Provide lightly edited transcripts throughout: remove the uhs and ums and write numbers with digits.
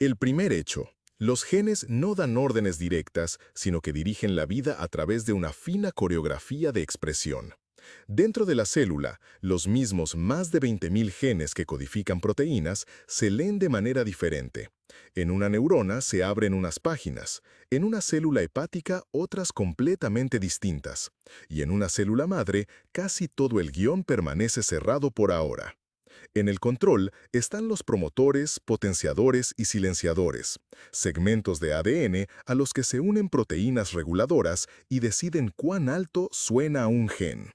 El primer hecho. Los genes no dan órdenes directas, sino que dirigen la vida a través de una fina coreografía de expresión. Dentro de la célula, los mismos más de 20.000 genes que codifican proteínas se leen de manera diferente. En una neurona se abren unas páginas, en una célula hepática otras completamente distintas, y en una célula madre casi todo el guión permanece cerrado por ahora. En el control están los promotores, potenciadores y silenciadores, segmentos de ADN a los que se unen proteínas reguladoras y deciden cuán alto suena un gen.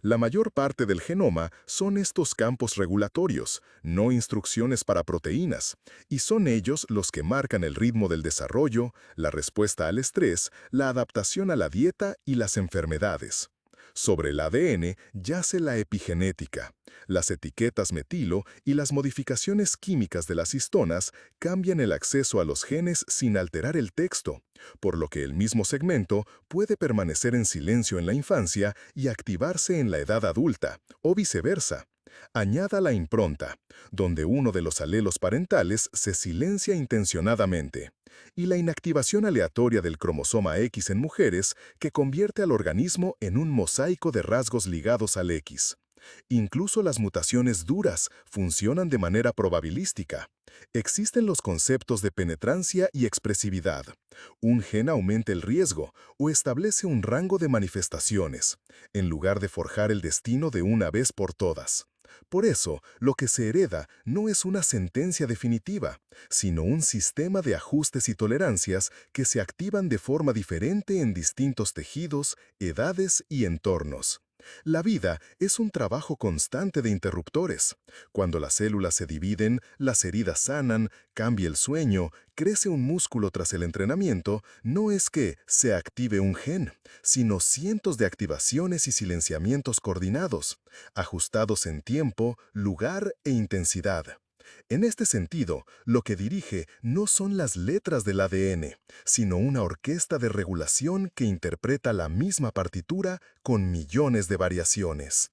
La mayor parte del genoma son estos campos regulatorios, no instrucciones para proteínas, y son ellos los que marcan el ritmo del desarrollo, la respuesta al estrés, la adaptación a la dieta y las enfermedades. Sobre el ADN yace la epigenética. Las etiquetas metilo y las modificaciones químicas de las histonas cambian el acceso a los genes sin alterar el texto, por lo que el mismo segmento puede permanecer en silencio en la infancia y activarse en la edad adulta, o viceversa. Añada la impronta, donde uno de los alelos parentales se silencia intencionadamente, y la inactivación aleatoria del cromosoma X en mujeres que convierte al organismo en un mosaico de rasgos ligados al X. Incluso las mutaciones duras funcionan de manera probabilística. Existen los conceptos de penetrancia y expresividad. Un gen aumenta el riesgo o establece un rango de manifestaciones, en lugar de forjar el destino de una vez por todas. Por eso, lo que se hereda no es una sentencia definitiva, sino un sistema de ajustes y tolerancias que se activan de forma diferente en distintos tejidos, edades y entornos. La vida es un trabajo constante de interruptores. Cuando las células se dividen, las heridas sanan, cambia el sueño, crece un músculo tras el entrenamiento, no es que se active un gen, sino cientos de activaciones y silenciamientos coordinados, ajustados en tiempo, lugar e intensidad. En este sentido, lo que dirige no son las letras del ADN, sino una orquesta de regulación que interpreta la misma partitura con millones de variaciones.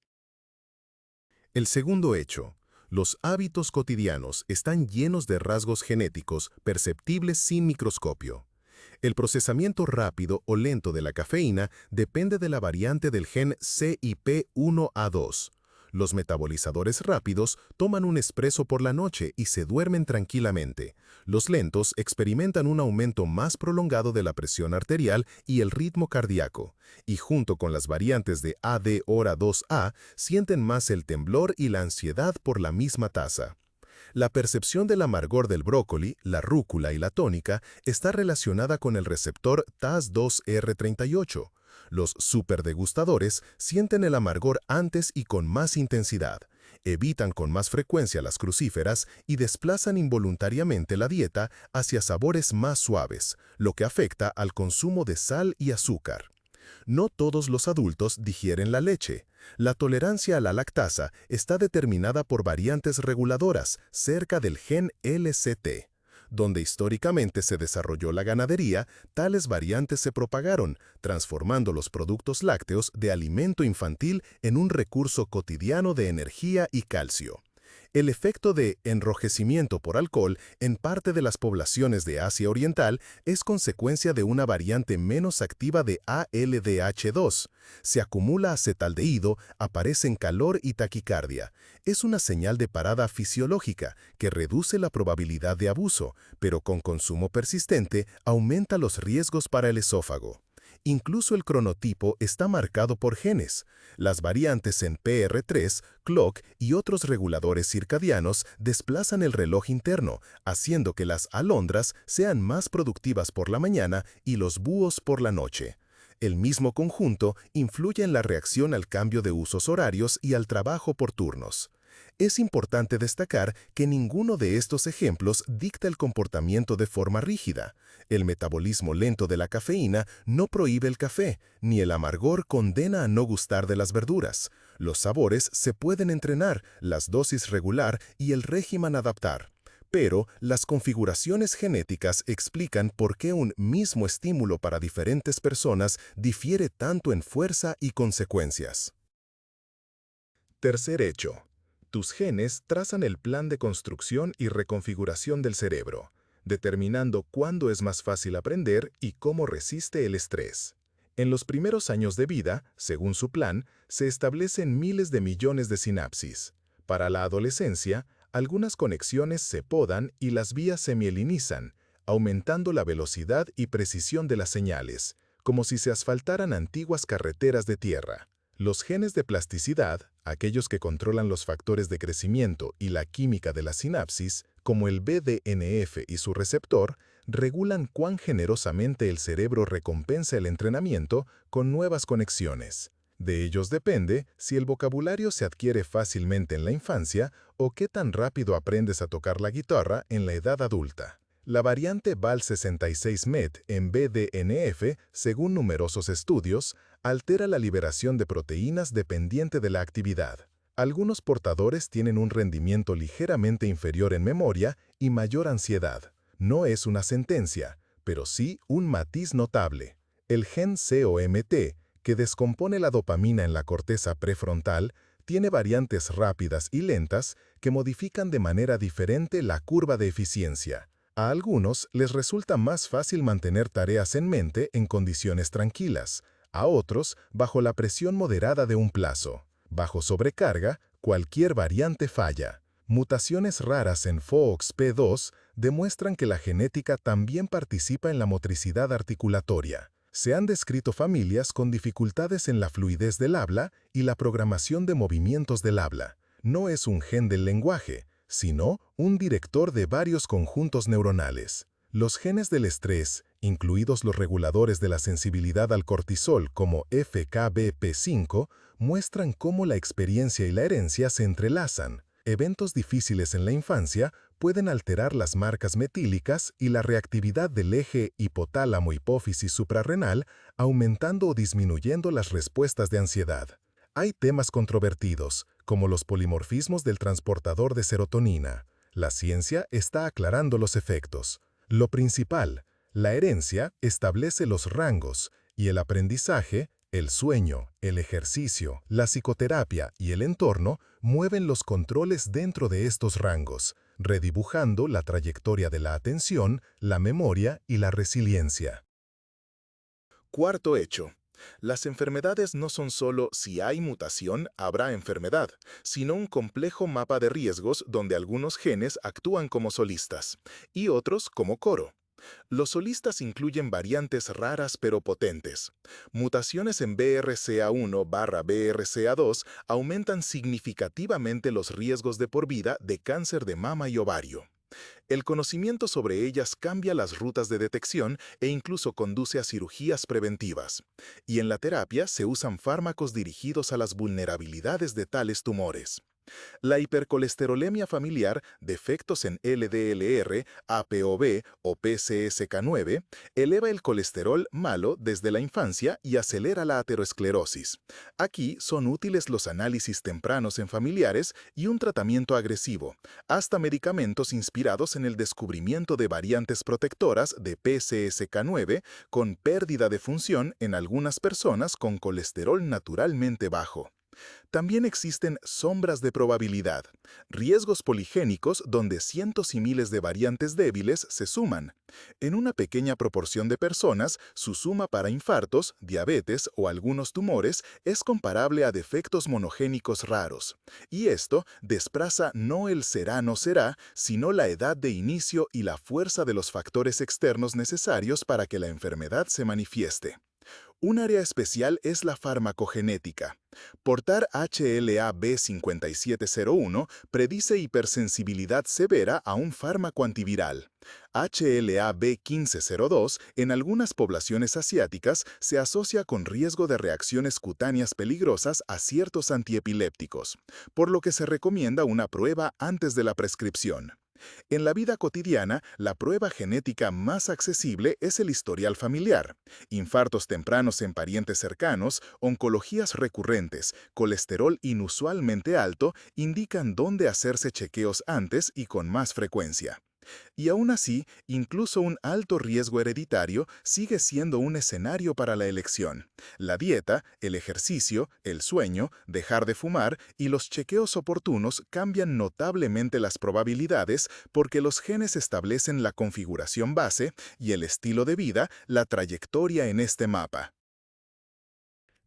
El segundo hecho. Los hábitos cotidianos están llenos de rasgos genéticos perceptibles sin microscopio. El procesamiento rápido o lento de la cafeína depende de la variante del gen CYP1A2. Los metabolizadores rápidos toman un espresso por la noche y se duermen tranquilamente. Los lentos experimentan un aumento más prolongado de la presión arterial y el ritmo cardíaco, y junto con las variantes de AD hora 2A sienten más el temblor y la ansiedad por la misma tasa. La percepción del amargor del brócoli, la rúcula y la tónica está relacionada con el receptor TAS2R38. Los superdegustadores sienten el amargor antes y con más intensidad, evitan con más frecuencia las crucíferas y desplazan involuntariamente la dieta hacia sabores más suaves, lo que afecta al consumo de sal y azúcar. No todos los adultos digieren la leche. La tolerancia a la lactasa está determinada por variantes reguladoras cerca del gen LCT. Donde históricamente se desarrolló la ganadería, tales variantes se propagaron, transformando los productos lácteos de alimento infantil en un recurso cotidiano de energía y calcio. El efecto de enrojecimiento por alcohol en parte de las poblaciones de Asia Oriental es consecuencia de una variante menos activa de ALDH2. Se acumula acetaldehído, aparecen calor y taquicardia. Es una señal de parada fisiológica que reduce la probabilidad de abuso, pero con consumo persistente aumenta los riesgos para el esófago. Incluso el cronotipo está marcado por genes. Las variantes en PR3, clock y otros reguladores circadianos desplazan el reloj interno, haciendo que las alondras sean más productivas por la mañana y los búhos por la noche. El mismo conjunto influye en la reacción al cambio de usos horarios y al trabajo por turnos. Es importante destacar que ninguno de estos ejemplos dicta el comportamiento de forma rígida. El metabolismo lento de la cafeína no prohíbe el café, ni el amargor condena a no gustar de las verduras. Los sabores se pueden entrenar, las dosis regular y el régimen adaptar. Pero las configuraciones genéticas explican por qué un mismo estímulo para diferentes personas difiere tanto en fuerza y consecuencias. Tercer hecho. Tus genes trazan el plan de construcción y reconfiguración del cerebro. determinando cuándo es más fácil aprender y cómo resiste el estrés. En los primeros años de vida, según su plan, se establecen miles de millones de sinapsis. Para la adolescencia, algunas conexiones se podan y las vías se mielinizan, aumentando la velocidad y precisión de las señales, como si se asfaltaran antiguas carreteras de tierra. Los genes de plasticidad, aquellos que controlan los factores de crecimiento y la química de la sinapsis, como el BDNF y su receptor, regulan cuán generosamente el cerebro recompensa el entrenamiento con nuevas conexiones. De ellos depende si el vocabulario se adquiere fácilmente en la infancia o qué tan rápido aprendes a tocar la guitarra en la edad adulta. La variante Val66Met en BDNF, según numerosos estudios, altera la liberación de proteínas dependiente de la actividad. Algunos portadores tienen un rendimiento ligeramente inferior en memoria y mayor ansiedad. No es una sentencia, pero sí un matiz notable. El gen COMT, que descompone la dopamina en la corteza prefrontal, tiene variantes rápidas y lentas que modifican de manera diferente la curva de eficiencia. A algunos les resulta más fácil mantener tareas en mente en condiciones tranquilas, a otros bajo la presión moderada de un plazo. Bajo sobrecarga, cualquier variante falla. Mutaciones raras en FOXP2 demuestran que la genética también participa en la motricidad articulatoria. Se han descrito familias con dificultades en la fluidez del habla y la programación de movimientos del habla. No es un gen del lenguaje, sino un director de varios conjuntos neuronales. Los genes del estrés, incluidos los reguladores de la sensibilidad al cortisol como FKBP5, muestran cómo la experiencia y la herencia se entrelazan. Eventos difíciles en la infancia pueden alterar las marcas metílicas y la reactividad del eje hipotálamo-hipófisis suprarrenal, aumentando o disminuyendo las respuestas de ansiedad. Hay temas controvertidos, como los polimorfismos del transportador de serotonina. La ciencia está aclarando los efectos. Lo principal, la herencia establece los rangos y el aprendizaje, el sueño, el ejercicio, la psicoterapia y el entorno mueven los controles dentro de estos rangos, redibujando la trayectoria de la atención, la memoria y la resiliencia. Cuarto hecho. Las enfermedades no son solo si hay mutación, habrá enfermedad, sino un complejo mapa de riesgos donde algunos genes actúan como solistas y otros como coro. Los solistas incluyen variantes raras pero potentes. Mutaciones en BRCA1/BRCA2 aumentan significativamente los riesgos de por vida de cáncer de mama y ovario. El conocimiento sobre ellas cambia las rutas de detección e incluso conduce a cirugías preventivas. Y en la terapia se usan fármacos dirigidos a las vulnerabilidades de tales tumores. La hipercolesterolemia familiar, defectos en LDLR, ApoB o PCSK9, eleva el colesterol malo desde la infancia y acelera la aterosclerosis. Aquí son útiles los análisis tempranos en familiares y un tratamiento agresivo, hasta medicamentos inspirados en el descubrimiento de variantes protectoras de PCSK9 con pérdida de función en algunas personas con colesterol naturalmente bajo. También existen sombras de probabilidad, riesgos poligénicos donde cientos y miles de variantes débiles se suman. En una pequeña proporción de personas, su suma para infartos, diabetes o algunos tumores es comparable a defectos monogénicos raros. Y esto desplaza no el será-no será, sino la edad de inicio y la fuerza de los factores externos necesarios para que la enfermedad se manifieste. Un área especial es la farmacogenética. Portar HLA-B5701 predice hipersensibilidad severa a un fármaco antiviral. HLA-B1502 en algunas poblaciones asiáticas se asocia con riesgo de reacciones cutáneas peligrosas a ciertos antiepilépticos, por lo que se recomienda una prueba antes de la prescripción. En la vida cotidiana, la prueba genética más accesible es el historial familiar. Infartos tempranos en parientes cercanos, oncologías recurrentes, colesterol inusualmente alto indican dónde hacerse chequeos antes y con más frecuencia. Y aún así, incluso un alto riesgo hereditario sigue siendo un escenario para la elección. La dieta, el ejercicio, el sueño, dejar de fumar y los chequeos oportunos cambian notablemente las probabilidades porque los genes establecen la configuración base y el estilo de vida, la trayectoria en este mapa.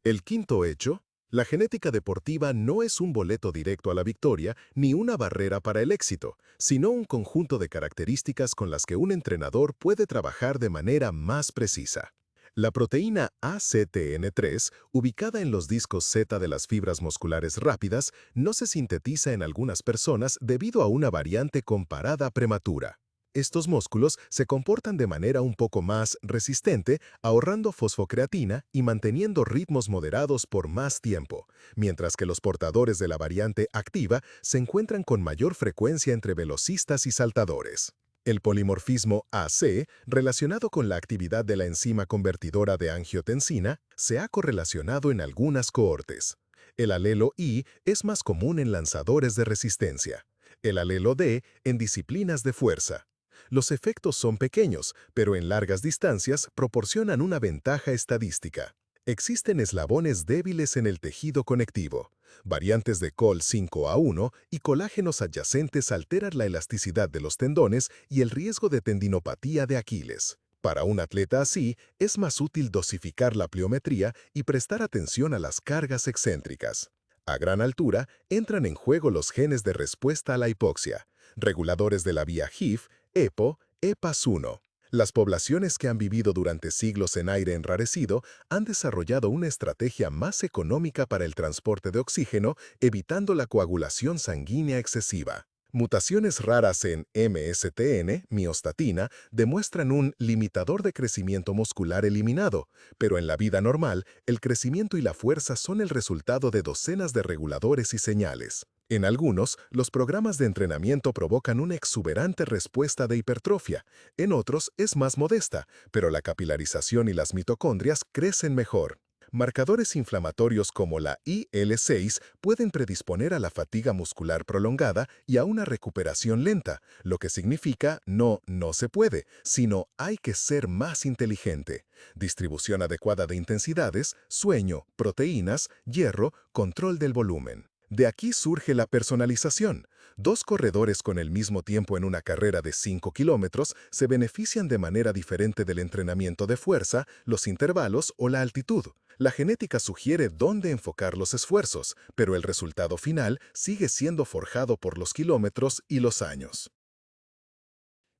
El quinto hecho, la genética deportiva no es un boleto directo a la victoria ni una barrera para el éxito, sino un conjunto de características con las que un entrenador puede trabajar de manera más precisa. La proteína ACTN3, ubicada en los discos Z de las fibras musculares rápidas, no se sintetiza en algunas personas debido a una variante comparada prematura. Estos músculos se comportan de manera un poco más resistente, ahorrando fosfocreatina y manteniendo ritmos moderados por más tiempo, mientras que los portadores de la variante activa se encuentran con mayor frecuencia entre velocistas y saltadores. El polimorfismo AC, relacionado con la actividad de la enzima convertidora de angiotensina, se ha correlacionado en algunas cohortes. El alelo I es más común en lanzadores de resistencia. El alelo D en disciplinas de fuerza. Los efectos son pequeños, pero en largas distancias proporcionan una ventaja estadística. Existen eslabones débiles en el tejido conectivo. Variantes de Col5A1 y colágenos adyacentes alteran la elasticidad de los tendones y el riesgo de tendinopatía de Aquiles. Para un atleta así, es más útil dosificar la pliometría y prestar atención a las cargas excéntricas. A gran altura, entran en juego los genes de respuesta a la hipoxia, reguladores de la vía HIF, EPO, EPAS1. Las poblaciones que han vivido durante siglos en aire enrarecido han desarrollado una estrategia más económica para el transporte de oxígeno, evitando la coagulación sanguínea excesiva. Mutaciones raras en MSTN, miostatina, demuestran un limitador de crecimiento muscular eliminado, pero en la vida normal, el crecimiento y la fuerza son el resultado de docenas de reguladores y señales. En algunos, los programas de entrenamiento provocan una exuberante respuesta de hipertrofia. En otros, es más modesta, pero la capilarización y las mitocondrias crecen mejor. Marcadores inflamatorios como la IL-6 pueden predisponer a la fatiga muscular prolongada y a una recuperación lenta, lo que significa no se puede, sino hay que ser más inteligente. Distribución adecuada de intensidades, sueño, proteínas, hierro, control del volumen. De aquí surge la personalización. Dos corredores con el mismo tiempo en una carrera de 5 kilómetros se benefician de manera diferente del entrenamiento de fuerza, los intervalos o la altitud. La genética sugiere dónde enfocar los esfuerzos, pero el resultado final sigue siendo forjado por los kilómetros y los años.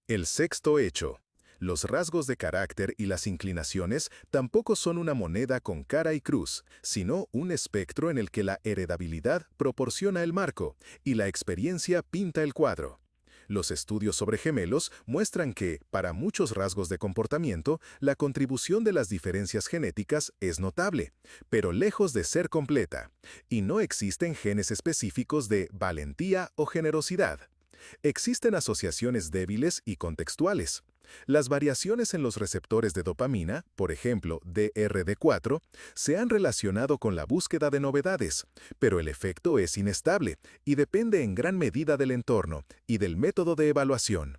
El sexto hecho. Los rasgos de carácter y las inclinaciones tampoco son una moneda con cara y cruz, sino un espectro en el que la heredabilidad proporciona el marco y la experiencia pinta el cuadro. Los estudios sobre gemelos muestran que, para muchos rasgos de comportamiento, la contribución de las diferencias genéticas es notable, pero lejos de ser completa, y no existen genes específicos de valentía o generosidad. Existen asociaciones débiles y contextuales. Las variaciones en los receptores de dopamina, por ejemplo DRD4, se han relacionado con la búsqueda de novedades, pero el efecto es inestable y depende en gran medida del entorno y del método de evaluación.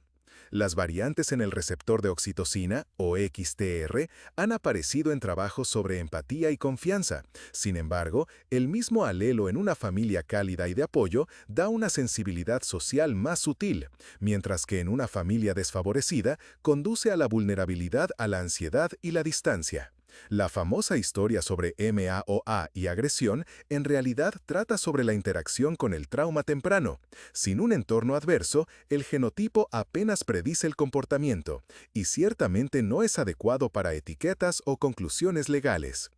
Las variantes en el receptor de oxitocina, o XTR, han aparecido en trabajos sobre empatía y confianza. Sin embargo, el mismo alelo en una familia cálida y de apoyo da una sensibilidad social más sutil, mientras que en una familia desfavorecida conduce a la vulnerabilidad a la ansiedad y la distancia. La famosa historia sobre MAOA y agresión en realidad trata sobre la interacción con el trauma temprano. Sin un entorno adverso, el genotipo apenas predice el comportamiento, y ciertamente no es adecuado para etiquetas o conclusiones legales.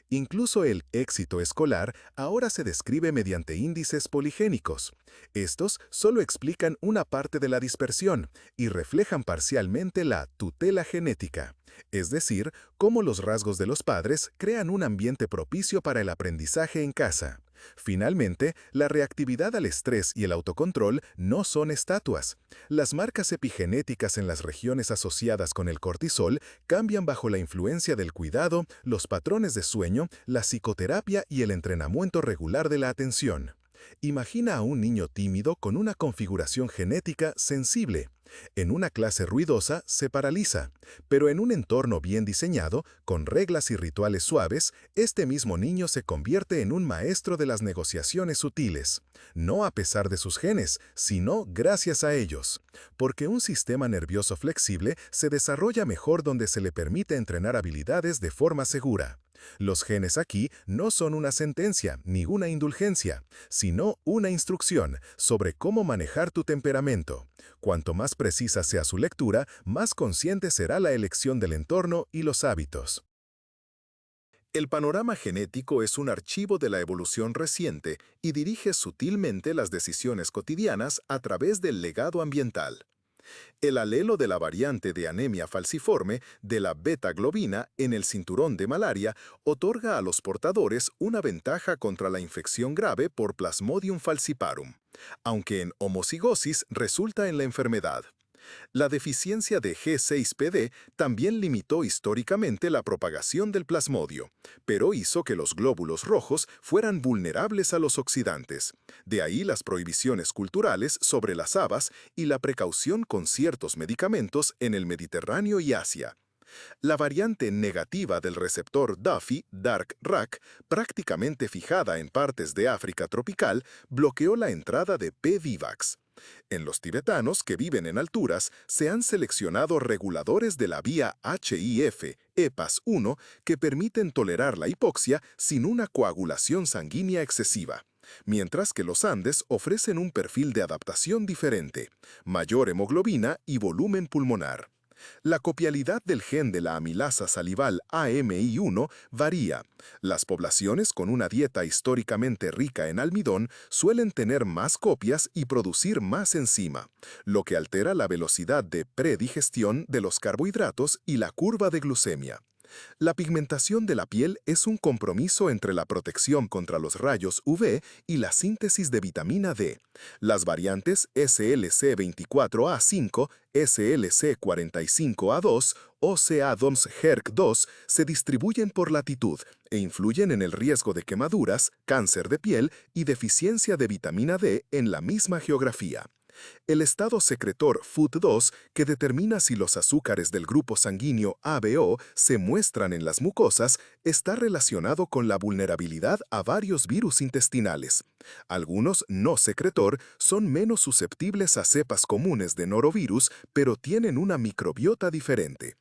Incluso el éxito escolar ahora se describe mediante índices poligénicos. Estos solo explican una parte de la dispersión y reflejan parcialmente la tutela genética, es decir, cómo los rasgos de los padres crean un ambiente propicio para el aprendizaje en casa. Finalmente, la reactividad al estrés y el autocontrol no son estatuas. Las marcas epigenéticas en las regiones asociadas con el cortisol cambian bajo la influencia del cuidado, los patrones de sueño, la psicoterapia y el entrenamiento regular de la atención. Imagina a un niño tímido con una configuración genética sensible. En una clase ruidosa se paraliza, pero en un entorno bien diseñado, con reglas y rituales suaves, este mismo niño se convierte en un maestro de las negociaciones sutiles, no a pesar de sus genes, sino gracias a ellos, porque un sistema nervioso flexible se desarrolla mejor donde se le permite entrenar habilidades de forma segura. Los genes aquí no son una sentencia ni una indulgencia, sino una instrucción sobre cómo manejar tu temperamento. Cuanto más precisa sea su lectura, más consciente será la elección del entorno y los hábitos. El panorama genético es un archivo de la evolución reciente y dirige sutilmente las decisiones cotidianas a través del legado ambiental. El alelo de la variante de anemia falciforme de la beta-globina en el cinturón de malaria otorga a los portadores una ventaja contra la infección grave por Plasmodium falciparum, aunque en homocigosis resulta en la enfermedad. La deficiencia de G6PD también limitó históricamente la propagación del plasmodio, pero hizo que los glóbulos rojos fueran vulnerables a los oxidantes. De ahí las prohibiciones culturales sobre las habas y la precaución con ciertos medicamentos en el Mediterráneo y Asia. La variante negativa del receptor Duffy, DARK-RAC, prácticamente fijada en partes de África tropical, bloqueó la entrada de P. vivax. En los tibetanos que viven en alturas, se han seleccionado reguladores de la vía HIF, EPAS1, que permiten tolerar la hipoxia sin una coagulación sanguínea excesiva, mientras que los Andes ofrecen un perfil de adaptación diferente, mayor hemoglobina y volumen pulmonar. La copialidad del gen de la amilasa salival AMI1 varía. Las poblaciones con una dieta históricamente rica en almidón suelen tener más copias y producir más enzima, lo que altera la velocidad de predigestión de los carbohidratos y la curva de glucemia. La pigmentación de la piel es un compromiso entre la protección contra los rayos UV y la síntesis de vitamina D. Las variantes SLC24A5, SLC45A2 o CA2-HERC2 se distribuyen por latitud e influyen en el riesgo de quemaduras, cáncer de piel y deficiencia de vitamina D en la misma geografía. El estado secretor FUT2, que determina si los azúcares del grupo sanguíneo ABO se muestran en las mucosas, está relacionado con la vulnerabilidad a varios virus intestinales. Algunos no secretor son menos susceptibles a cepas comunes de norovirus, pero tienen una microbiota diferente.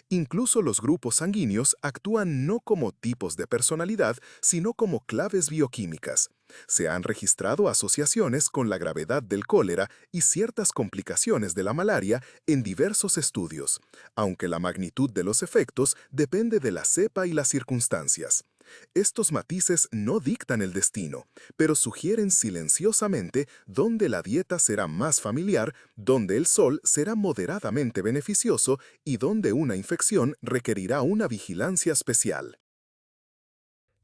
Incluso los grupos sanguíneos actúan no como tipos de personalidad, sino como claves bioquímicas. Se han registrado asociaciones con la gravedad del cólera y ciertas complicaciones de la malaria en diversos estudios, aunque la magnitud de los efectos depende de la cepa y las circunstancias. Estos matices no dictan el destino, pero sugieren silenciosamente dónde la dieta será más familiar, dónde el sol será moderadamente beneficioso y dónde una infección requerirá una vigilancia especial.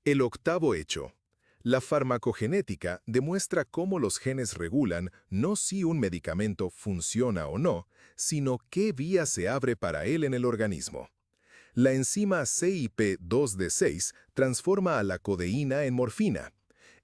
El octavo hecho. La farmacogenética demuestra cómo los genes regulan no si un medicamento funciona o no, sino qué vía se abre para él en el organismo. La enzima CYP2D6 transforma a la codeína en morfina.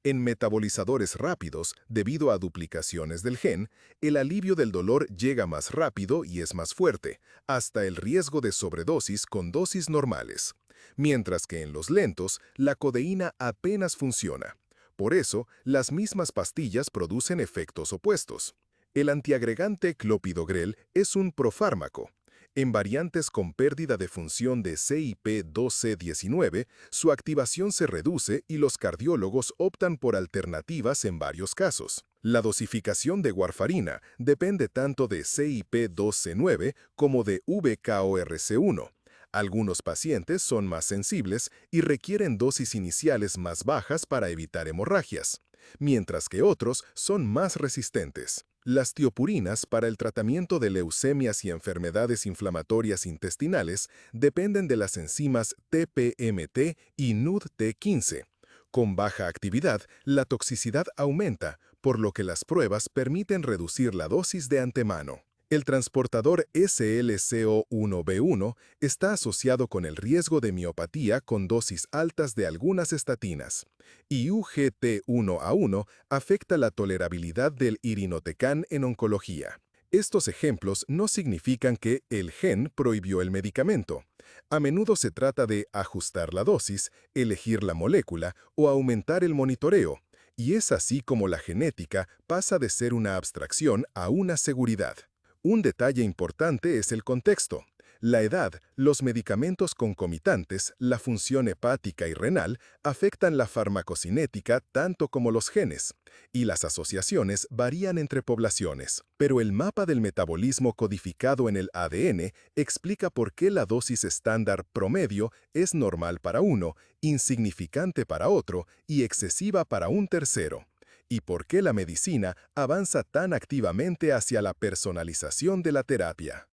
En metabolizadores rápidos, debido a duplicaciones del gen, el alivio del dolor llega más rápido y es más fuerte, hasta el riesgo de sobredosis con dosis normales. Mientras que en los lentos, la codeína apenas funciona. Por eso, las mismas pastillas producen efectos opuestos. El antiagregante clopidogrel es un profármaco. En variantes con pérdida de función de CYP2C19, su activación se reduce y los cardiólogos optan por alternativas en varios casos. La dosificación de warfarina depende tanto de CYP2C9 como de VKORC1. Algunos pacientes son más sensibles y requieren dosis iniciales más bajas para evitar hemorragias, mientras que otros son más resistentes. Las tiopurinas para el tratamiento de leucemias y enfermedades inflamatorias intestinales dependen de las enzimas TPMT y NUDT15. Con baja actividad, la toxicidad aumenta, por lo que las pruebas permiten reducir la dosis de antemano. El transportador SLCO1B1 está asociado con el riesgo de miopatía con dosis altas de algunas estatinas, y UGT1A1 afecta la tolerabilidad del irinotecan en oncología. Estos ejemplos no significan que el gen prohibió el medicamento. A menudo se trata de ajustar la dosis, elegir la molécula o aumentar el monitoreo, y es así como la genética pasa de ser una abstracción a una seguridad. Un detalle importante es el contexto. La edad, los medicamentos concomitantes, la función hepática y renal afectan la farmacocinética tanto como los genes, y las asociaciones varían entre poblaciones. Pero el mapa del metabolismo codificado en el ADN explica por qué la dosis estándar promedio es normal para uno, insignificante para otro y excesiva para un tercero. Y por qué la medicina avanza tan activamente hacia la personalización de la terapia.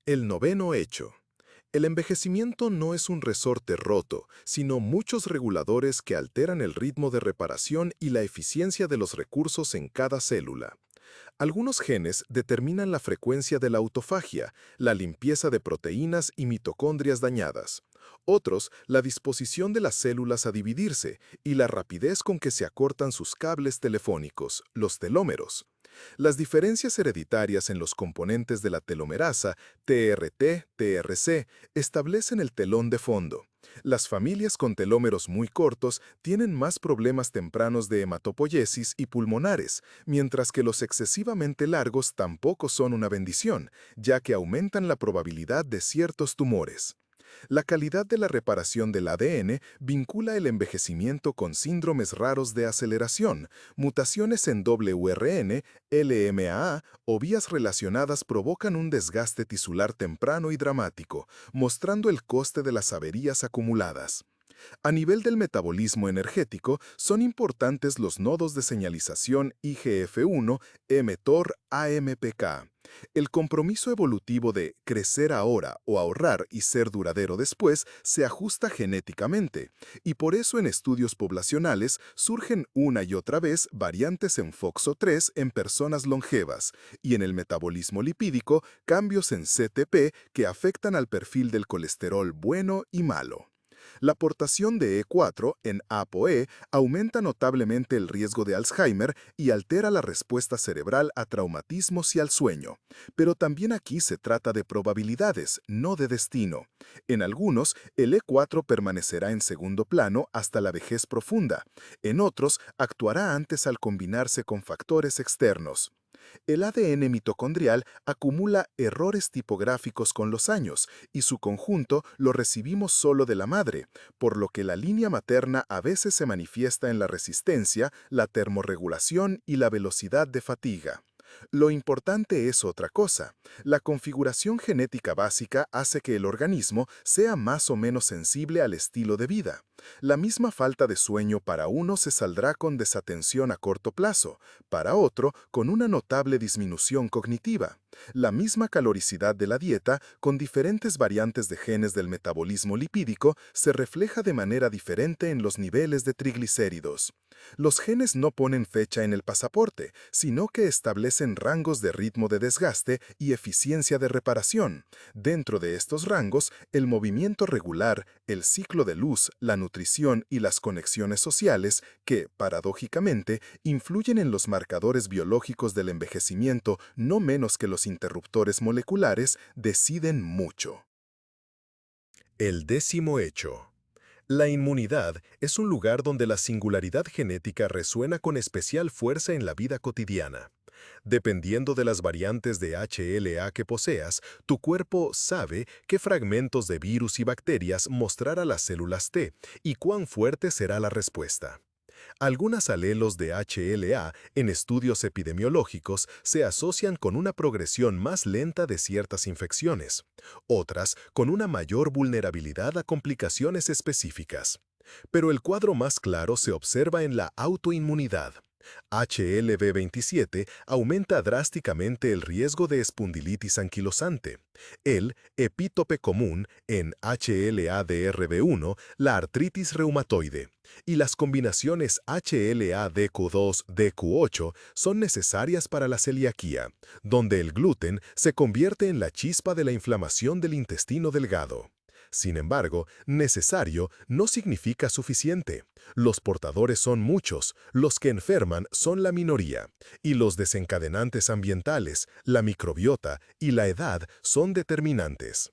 El noveno hecho. El envejecimiento no es un resorte roto, sino muchos reguladores que alteran el ritmo de reparación y la eficiencia de los recursos en cada célula. Algunos genes determinan la frecuencia de la autofagia, la limpieza de proteínas y mitocondrias dañadas. Otros, la disposición de las células a dividirse y la rapidez con que se acortan sus cables telefónicos, los telómeros. Las diferencias hereditarias en los componentes de la telomerasa, TRT, TRC, establecen el telón de fondo. Las familias con telómeros muy cortos tienen más problemas tempranos de hematopoiesis y pulmonares, mientras que los excesivamente largos tampoco son una bendición, ya que aumentan la probabilidad de ciertos tumores. La calidad de la reparación del ADN vincula el envejecimiento con síndromes raros de aceleración, mutaciones en WRN, LMAA o vías relacionadas provocan un desgaste tisular temprano y dramático, mostrando el coste de las averías acumuladas. A nivel del metabolismo energético, son importantes los nodos de señalización IGF-1, mTOR, AMPK. El compromiso evolutivo de crecer ahora o ahorrar y ser duradero después se ajusta genéticamente, y por eso en estudios poblacionales surgen una y otra vez variantes en FOXO3 en personas longevas, y en el metabolismo lipídico cambios en CTP que afectan al perfil del colesterol bueno y malo. La aportación de E4 en ApoE aumenta notablemente el riesgo de Alzheimer y altera la respuesta cerebral a traumatismos y al sueño. Pero también aquí se trata de probabilidades, no de destino. En algunos, el E4 permanecerá en segundo plano hasta la vejez profunda. En otros, actuará antes al combinarse con factores externos. El ADN mitocondrial acumula errores tipográficos con los años y su conjunto lo recibimos solo de la madre, por lo que la línea materna a veces se manifiesta en la resistencia, la termorregulación y la velocidad de fatiga. Lo importante es otra cosa. La configuración genética básica hace que el organismo sea más o menos sensible al estilo de vida. La misma falta de sueño para uno se saldrá con desatención a corto plazo, para otro con una notable disminución cognitiva. La misma caloricidad de la dieta, con diferentes variantes de genes del metabolismo lipídico, se refleja de manera diferente en los niveles de triglicéridos. Los genes no ponen fecha en el pasaporte, sino que establecen rangos de ritmo de desgaste y eficiencia de reparación. Dentro de estos rangos, el movimiento regular, el ciclo de luz, la nutrición y las conexiones sociales, que, paradójicamente, influyen en los marcadores biológicos del envejecimiento no menos que los interruptores moleculares, deciden mucho. El décimo hecho. La inmunidad es un lugar donde la singularidad genética resuena con especial fuerza en la vida cotidiana. Dependiendo de las variantes de HLA que poseas, tu cuerpo sabe qué fragmentos de virus y bacterias mostrar a las células T y cuán fuerte será la respuesta. Algunos alelos de HLA en estudios epidemiológicos se asocian con una progresión más lenta de ciertas infecciones, otras con una mayor vulnerabilidad a complicaciones específicas. Pero el cuadro más claro se observa en la autoinmunidad. HLV27 aumenta drásticamente el riesgo de espondilitis anquilosante. El epítope común en HLA-DRB1, la artritis reumatoide. Y las combinaciones HLA-DQ2-DQ8 son necesarias para la celiaquía, donde el gluten se convierte en la chispa de la inflamación del intestino delgado. Sin embargo, necesario no significa suficiente. Los portadores son muchos, los que enferman son la minoría, y los desencadenantes ambientales, la microbiota y la edad son determinantes.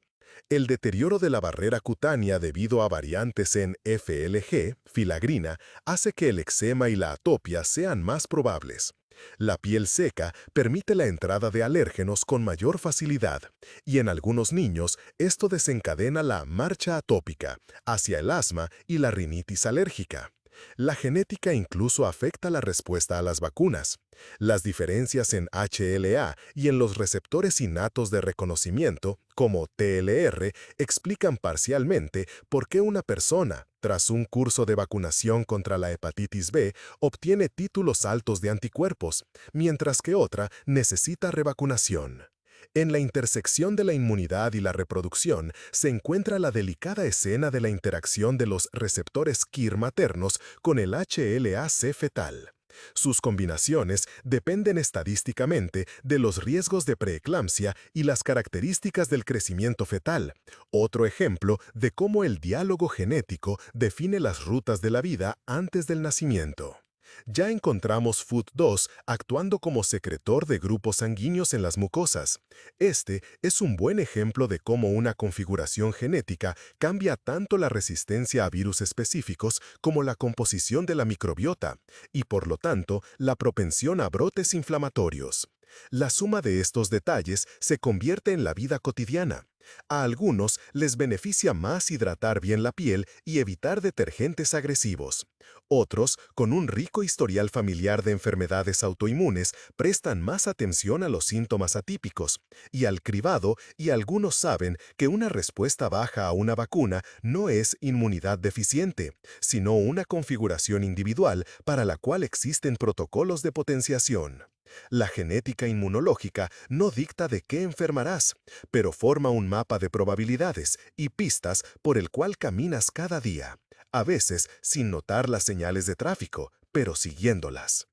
El deterioro de la barrera cutánea debido a variantes en FLG, filagrina, hace que el eczema y la atopia sean más probables. La piel seca permite la entrada de alérgenos con mayor facilidad, y en algunos niños esto desencadena la marcha atópica hacia el asma y la rinitis alérgica. La genética incluso afecta la respuesta a las vacunas. Las diferencias en HLA y en los receptores innatos de reconocimiento, como TLR, explican parcialmente por qué una persona, tras un curso de vacunación contra la hepatitis B, obtiene títulos altos de anticuerpos, mientras que otra necesita revacunación. En la intersección de la inmunidad y la reproducción se encuentra la delicada escena de la interacción de los receptores KIR maternos con el HLA-C fetal. Sus combinaciones dependen estadísticamente de los riesgos de preeclampsia y las características del crecimiento fetal, otro ejemplo de cómo el diálogo genético define las rutas de la vida antes del nacimiento. Ya encontramos FUT2 actuando como secretor de grupos sanguíneos en las mucosas. Este es un buen ejemplo de cómo una configuración genética cambia tanto la resistencia a virus específicos como la composición de la microbiota, y por lo tanto la propensión a brotes inflamatorios. La suma de estos detalles se convierte en la vida cotidiana. A algunos les beneficia más hidratar bien la piel y evitar detergentes agresivos. Otros, con un rico historial familiar de enfermedades autoinmunes, prestan más atención a los síntomas atípicos y al cribado, y algunos saben que una respuesta baja a una vacuna no es inmunidad deficiente, sino una configuración individual para la cual existen protocolos de potenciación. La genética inmunológica no dicta de qué enfermarás, pero forma un mapa de probabilidades y pistas por el cual caminas cada día, a veces sin notar las señales de tráfico, pero siguiéndolas.